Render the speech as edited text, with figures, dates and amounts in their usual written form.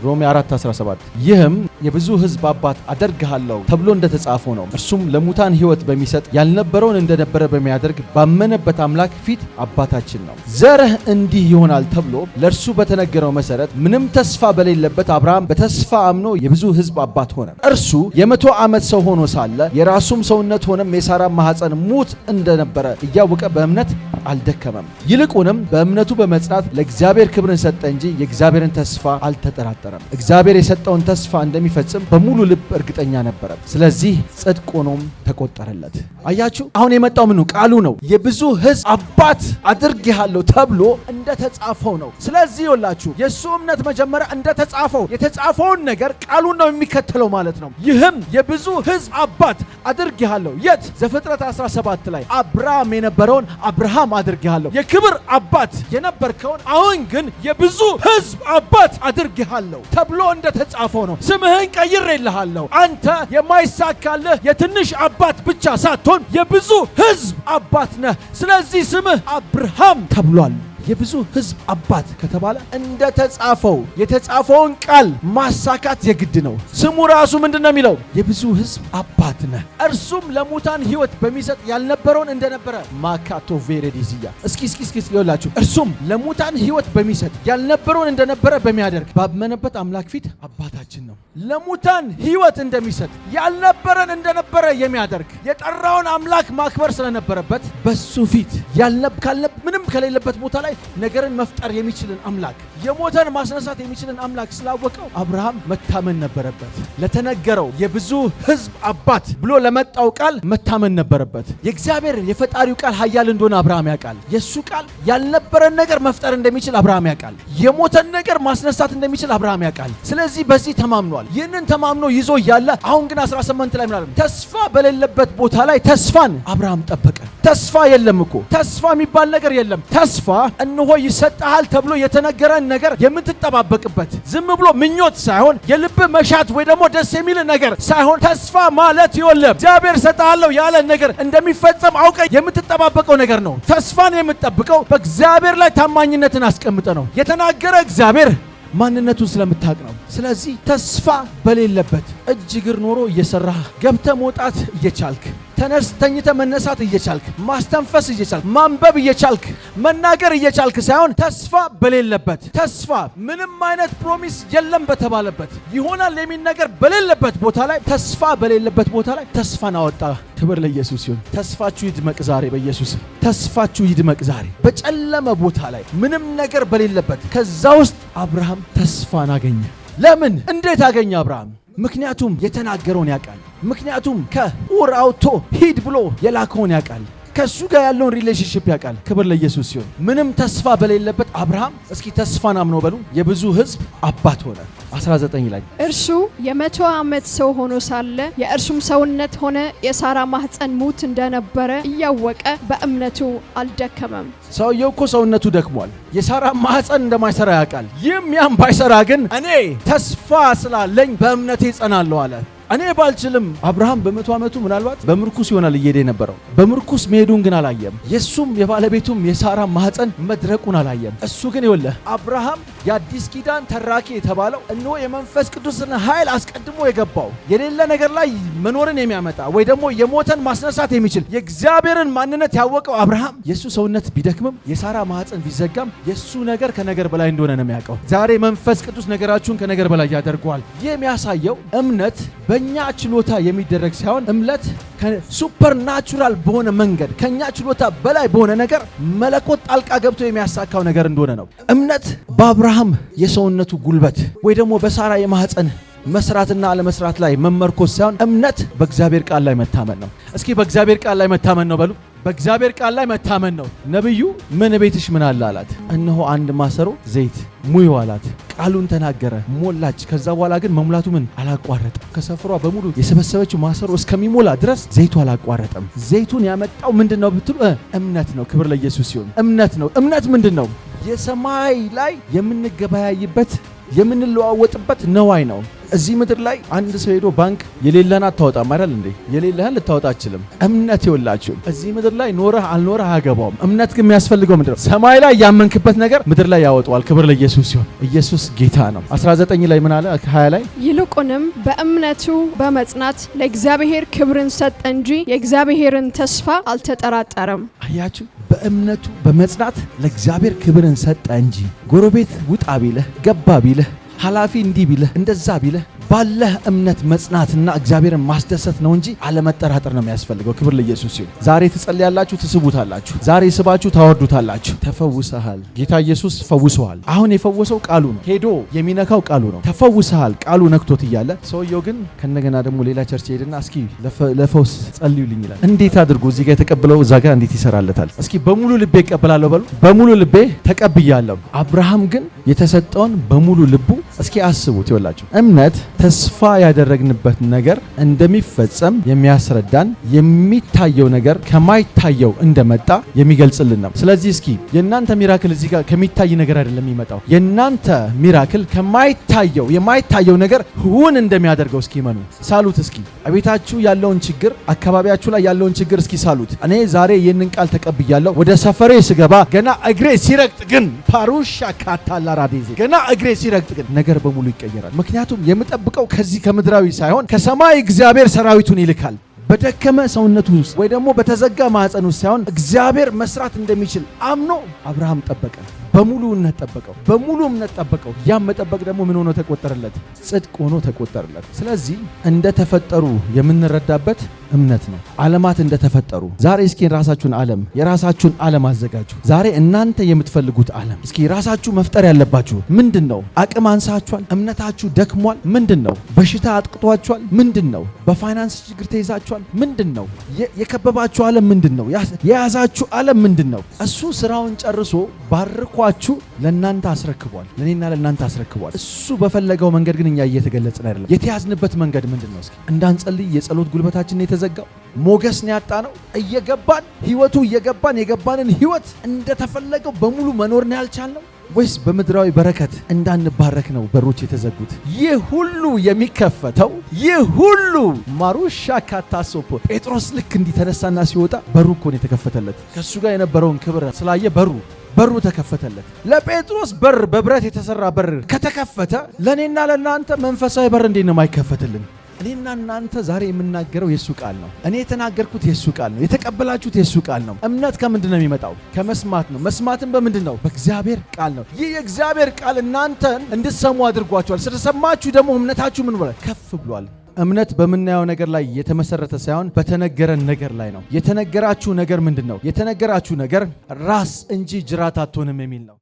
ሮሜ 4:17 ይህም የብዙ ሕዝብ አባት አደርግሃለሁ ተብሎ እንደተጻፈው ነው። እርሱም ለሙታን ሕይወት በሚሰጥ ያልነበረውን እንደነበረ በሚያደርግ ባመነበት አምላክ ፊት አባታችን ነው። ዘርህ እንዲህ ይሆናል ተብሎ ለእርሱ በተነገረው መሰረት ምንም ተስፋ በሌለበት አብርሃም በተስፋ አምኖ የብዙ ሕዝብ አባት ሆነ። እርሱ የ100 ዓመት ሰው ሆኖ ሳለ የራሱም ሰውነት ሆነም የሳራ ማኅፀን ሙት እንደነበረ እያወቀ በእምነት አልደከመም። ይልቁንም በእምነቱ በመጽናት ለእግዚአብሔር ክብርን ሰጠ እንጂ የእግዚአብሔርን ተስፋ አልተጠራጠረም። እግዚአብሔር የሰጠውን ተስፋ እንደሚፈጽም በሙሉ ልብ እርግጠኛ ነበረ። ስለዚህ ጽድቅ ሆኖም ተቆጠረለት። አያችሁ፣ አሁን የመጣው ምኑ ቃሉ ነው። የብዙ ሕዝብ አባት አድርጌሃለሁ ተብሎ እንደተጻፈው ነው። ስለዚህ ይኸውላችሁ የእሱ እምነት መጀመሪያ እንደተጻፈው የተጻፈውን ነገር ቃሉን ነው የሚከተለው ማለት ነው። ይህም የብዙ ሕዝብ አባት አድርጌሃለሁ የት? ዘፍጥረት 17 ላይ አብርሃም የነበረውን አብርሃም አድርጌሃለሁ፣ የክብር አባት የነበርከውን አሁን ግን የብዙ ሕዝብ አባት አድርጌሃለሁ ተብሎ እንደተጻፈው ነው። ስምህን ቀይሬልሃለሁ። አንተ የማይሳካልህ የትንሽ አባት ብቻ ሳትሆን የብዙ ሕዝብ አባት ነህ። ስለዚህ ስምህ አብርሃም ተብሏል። የብዙ ሕዝብ አባት ከተባለ እንደተጻፈው የተጻፈውን ቃል ማሳካት የግድ ነው። ስሙ ራሱ ምንድነው የሚለው? የብዙ ሕዝብ አባት ነህ። እርሱም ለሙታን ሕይወት በሚሰጥ ያልነበረውን እንደነበረ ማካቶ ቬሬዲዚያ እስኪ ይኸውላችሁ፣ እርሱም ለሙታን ሕይወት በሚሰጥ ያልነበረውን እንደነበረ በሚያደርግ ባመነበት አምላክ ፊት አባታችን ነው። ለሙታን ሕይወት እንደሚሰጥ ያልነበረን እንደነበረ የሚያደርግ የጠራውን አምላክ ማክበር ስለነበረበት በሱ ፊት ምንም ከሌለበት ቦታ ላይ ነገርን መፍጠር የሚችልን አምላክ የሞተን ማስነሳት የሚችልን አምላክ ስላወቀው አብርሃም መታመን ነበረበት። ለተነገረው የብዙ ሕዝብ አባት ብሎ ለመጣው ቃል መታመን ነበረበት። የእግዚአብሔር የፈጣሪው ቃል ኃያል እንደሆነ አብርሃም ያውቃል። የሱ ቃል ያልነበረን ነገር መፍጠር እንደሚችል አብርሃም ያውቃል። የሞተን ነገር ማስነሳት እንደሚችል አብርሃም ያውቃል። ስለዚህ በዚህ ተማምኗል። ይህንን ተማምኖ ይዞ እያለ አሁን ግን 18 ላይ ምናለ ተስፋ በሌለበት ቦታ ላይ ተስፋን አብርሃም ጠበቀ። ተስፋ የለም እኮ ተስፋ የሚባል ነገር የለም። ተስፋ እነሆ ይሰጣል ተብሎ የተነገረን ነገር የምትጠባበቅበት ዝም ብሎ ምኞት ሳይሆን የልብ መሻት ወይ ደግሞ ደስ የሚል ነገር ሳይሆን ተስፋ ማለት ይወለም እግዚአብሔር ሰጣለው ያለ ነገር እንደሚፈጸም አውቀ የምትጠባበቀው ነገር ነው። ተስፋን የምትጠብቀው በእግዚአብሔር ላይ ታማኝነትን አስቀምጠ ነው። የተናገረ እግዚአብሔር ማንነቱን ስለምታውቅ ነው። ስለዚህ ተስፋ በሌለበት እጅ እግር ኖሮ እየሰራህ ገብተ መውጣት እየቻልክ ተኝተ መነሳት እየቻልክ ማስተንፈስ እየቻልክ ማንበብ እየቻልክ መናገር እየቻልክ ሳይሆን ተስፋ በሌለበት ተስፋ ምንም አይነት ፕሮሚስ የለም በተባለበት ይሆናል የሚል ነገር በሌለበት ቦታ ላይ ተስፋ በሌለበት ቦታ ላይ ተስፋን አወጣ። ክብር ለኢየሱስ ይሁን። ተስፋችሁ ይድመቅ ዛሬ በኢየሱስ ተስፋችሁ ይድመቅ ዛሬ። በጨለመ ቦታ ላይ ምንም ነገር በሌለበት ከዛ ውስጥ አብርሃም ተስፋን አገኘ። ለምን? እንዴት አገኘ አብርሃም? ምክንያቱም የተናገረውን ያውቃል። ምክንያቱም ከኡር አውጥቶ ሂድ ብሎ የላከውን ያውቃል። ከሱ ጋር ያለውን ሪሌሽንሺፕ ያውቃል። ክብር ለኢየሱስ ሲሆን ምንም ተስፋ በሌለበት አብርሃም እስኪ ተስፋን አምኖ በሉ የብዙ ሕዝብ አባት ሆነ። 19 ላይ እርሱ የ100 ዓመት ሰው ሆኖ ሳለ የእርሱም ሰውነት ሆነ የሳራ ማኅፀን ሙት እንደነበረ እያወቀ በእምነቱ አልደከመም። ሰውየው እኮ ሰውነቱ ደክሟል። የሳራ ማኅፀን እንደማይሰራ ያውቃል። ይህም ያም ባይሰራ ግን እኔ ተስፋ ስላለኝ በእምነቴ ጸናለሁ አለ። እኔ ባልችልም አብርሃም በ100 ዓመቱ ምናልባት በምርኩስ ይሆናል እየሄደ የነበረው። በምርኩስ መሄዱን ግን አላየም። የሱም የባለቤቱም የሳራ ማኅፀን መድረቁን አላየም። እሱ ግን ይወለህ አብርሃም የአዲስ ኪዳን ተራኪ የተባለው እነሆ የመንፈስ ቅዱስን ኃይል አስቀድሞ የገባው የሌለ ነገር ላይ መኖርን የሚያመጣ ወይ ደግሞ የሞተን ማስነሳት የሚችል የእግዚአብሔርን ማንነት ያወቀው አብርሃም የሱ ሰውነት ቢደክምም የሳራ ማኅፀን ቢዘጋም የሱ ነገር ከነገር በላይ እንደሆነ ነው የሚያውቀው። ዛሬ መንፈስ ቅዱስ ነገራችሁን ከነገር በላይ ያደርገዋል። ይህ የሚያሳየው እምነት በእኛ ችሎታ የሚደረግ ሳይሆን እምነት ከሱፐርናቹራል በሆነ መንገድ ከኛ ችሎታ በላይ በሆነ ነገር መለኮት ጣልቃ ገብቶ የሚያሳካው ነገር እንደሆነ ነው። እምነት በአብርሃም የሰውነቱ ጉልበት ወይ ደግሞ በሳራ የማኅፀን መስራትና አለመስራት ላይ መመርኮስ ሳይሆን እምነት በእግዚአብሔር ቃል ላይ መታመን ነው። እስኪ በእግዚአብሔር ቃል ላይ መታመን ነው በሉ። በእግዚአብሔር ቃል ላይ መታመን ነው። ነብዩ ምን ቤትሽ ምን አለ አላት። እነሆ አንድ ማሰሮ ዘይት ሙዩ አላት። ቃሉን ተናገረ፣ ሞላች። ከዛ በኋላ ግን መሙላቱ ምን አላቋረጠም። ከሰፍሯ በሙሉ የሰበሰበችው ማሰሮ እስከሚሞላ ድረስ ዘይቱ አላቋረጠም። ዘይቱን ያመጣው ምንድነው ብትሉ እምነት ነው። ክብር ለኢየሱስ ይሁን። እምነት ነው። እምነት ምንድነው? የሰማይ ላይ የምንገበያይበት የምንለዋወጥበት ነዋይ ነው። እዚህ ምድር ላይ አንድ ሰው ሄዶ ባንክ የሌለህን አታወጣም አይደል እንዴ? የሌለህን ልታወጣ አትችልም። እምነት ይወላችሁ እዚህ ምድር ላይ ኖረህ አልኖረህ አያገባውም። እምነት ግን የሚያስፈልገው ምንድነው? ሰማይ ላይ ያመንክበት ነገር ምድር ላይ ያወጣዋል። ክብር ለኢየሱስ ሲሆን ኢየሱስ ጌታ ነው። 19 ላይ ምን አለ? 20 ላይ ይልቁንም በእምነቱ በመጽናት ለእግዚአብሔር ክብርን ሰጠ እንጂ የእግዚአብሔርን ተስፋ አልተጠራጠረም። አያችሁ፣ በእምነቱ በመጽናት ለእግዚአብሔር ክብርን ሰጠ እንጂ ጎረቤት ውጣ ቢልህ ገባ ቢልህ ኃላፊ እንዲህ ቢልህ እንደዛ ቢልህ ባለህ እምነት መጽናትና እግዚአብሔርን ማስደሰት ነው እንጂ አለመጠራጠር ነው የሚያስፈልገው። ክብር ለኢየሱስ ይሁን። ዛሬ ትጸልያላችሁ፣ ትስቡታላችሁ። ዛሬ ስባችሁ ታወርዱታላችሁ። ተፈውሰሃል። ጌታ ኢየሱስ ፈውሰዋል። አሁን የፈወሰው ቃሉ ነው። ሄዶ የሚነካው ቃሉ ነው። ተፈውሰሃል ቃሉ ነክቶት እያለ ሰውየው ግን ከነገና ደግሞ ሌላ ቸርች ሄድና እስኪ ለፈውስ ጸልዩልኝ ይላል። እንዴት አድርጎ እዚህ ጋር የተቀበለው እዛ ጋር እንዴት ይሰራለታል? እስኪ በሙሉ ልቤ እቀበላለሁ በሉ። በሙሉ ልቤ ተቀብያለሁ። አብርሃም ግን የተሰጠውን በሙሉ ልቡ እስኪ አስቡት። ይወላችሁ እምነት ተስፋ ያደረግንበት ነገር እንደሚፈጸም የሚያስረዳን የሚታየው ነገር ከማይታየው እንደመጣ የሚገልጽልን ነው። ስለዚህ እስኪ የእናንተ ሚራክል እዚህ ጋር ከሚታይ ነገር አይደለም የሚመጣው። የእናንተ ሚራክል ከማይታየው የማይታየው ነገር ሁን እንደሚያደርገው እስኪ መኑ ሳሉት። እስኪ ቤታችሁ ያለውን ችግር፣ አካባቢያችሁ ላይ ያለውን ችግር እስኪ ሳሉት። እኔ ዛሬ ይህንን ቃል ተቀብያለሁ። ወደ ሰፈሬ ስገባ ገና እግሬ ሲረግጥ ግን ፓሩሻ ካታላ ራዴዜ ገና እግሬ ሲረግጥ ግን ነገር በሙሉ ይቀየራል። ምክንያቱም የምጠብቀው ከዚህ ከምድራዊ ሳይሆን ከሰማይ እግዚአብሔር ሰራዊቱን ይልካል። በደከመ ሰውነቱ ውስጥ ወይ ደግሞ በተዘጋ ማዕፀን ውስጥ ሳይሆን እግዚአብሔር መስራት እንደሚችል አምኖ አብርሃም ጠበቀ። በሙሉ እምነት ጠበቀው። በሙሉ እምነት ጠበቀው። ያም መጠበቅ ደግሞ ምን ሆኖ ተቆጠረለት? ጽድቅ ሆኖ ተቆጠረለት። ስለዚህ እንደተፈጠሩ የምንረዳበት እምነት ነው። ዓለማት እንደተፈጠሩ ዛሬ እስኪ የራሳችሁን ዓለም አዘጋጁ። ዛሬ እናንተ የምትፈልጉት ዓለም እስኪ ራሳችሁ መፍጠር ያለባችሁ ምንድን ነው? አቅም አንሳችኋል? እምነታችሁ ደክሟል? ምንድን ነው? በሽታ አጥቅቷችኋል? ምንድን ነው? በፋይናንስ ችግር ተይዛችኋል? ምንድን ነው? የከበባችሁ ዓለም ምንድን ነው? የያዛችሁ ዓለም ምንድን ነው? እሱ ስራውን ጨርሶ ባርኳችሁ ለእናንተ አስረክቧል። ለእኔና ለእናንተ አስረክቧል። እሱ በፈለገው መንገድ ግን እኛ እየተገለጽን አይደለም። የተያዝንበት መንገድ ምንድን ነው? እስኪ እንዳንጸልይ የጸሎት ጉልበታችን የተዘጋው ሞገስ ነው ያጣነው። የገባንን ህይወት እንደተፈለገው በሙሉ መኖር ነው ያልቻልነው ወይስ በምድራዊ በረከት እንዳንባረክ ነው በሮች የተዘጉት? ይህ ሁሉ የሚከፈተው ማሩሻ ካታሶፖ ጴጥሮስ ልክ እንዲተነሳና ሲወጣ በሩ እኮ ነው የተከፈተለት። ከሱ ጋር የነበረውን ክብር ስላየ በሩ ተከፈተለት። ለጴጥሮስ በር በብረት የተሰራ በር ከተከፈተ ለእኔና ለእናንተ መንፈሳዊ በር እንዴት ነው የማይከፈትልን? እኔና እናንተ ዛሬ የምናገረው የሱ ቃል ነው። እኔ የተናገርኩት የሱ ቃል ነው። የተቀበላችሁት የሱ ቃል ነው። እምነት ከምንድን ነው የሚመጣው? ከመስማት ነው። መስማትም በምንድን ነው? በእግዚአብሔር ቃል ነው። ይህ የእግዚአብሔር ቃል እናንተን እንድትሰሙ አድርጓችኋል። ስለሰማችሁ ደግሞ እምነታችሁ ምን ብሏል? ከፍ ብሏል። እምነት በምናየው ነገር ላይ የተመሰረተ ሳይሆን በተነገረን ነገር ላይ ነው። የተነገራችሁ ነገር ምንድን ነው? የተነገራችሁ ነገር ራስ እንጂ ጅራት አትሆንም የሚል ነው።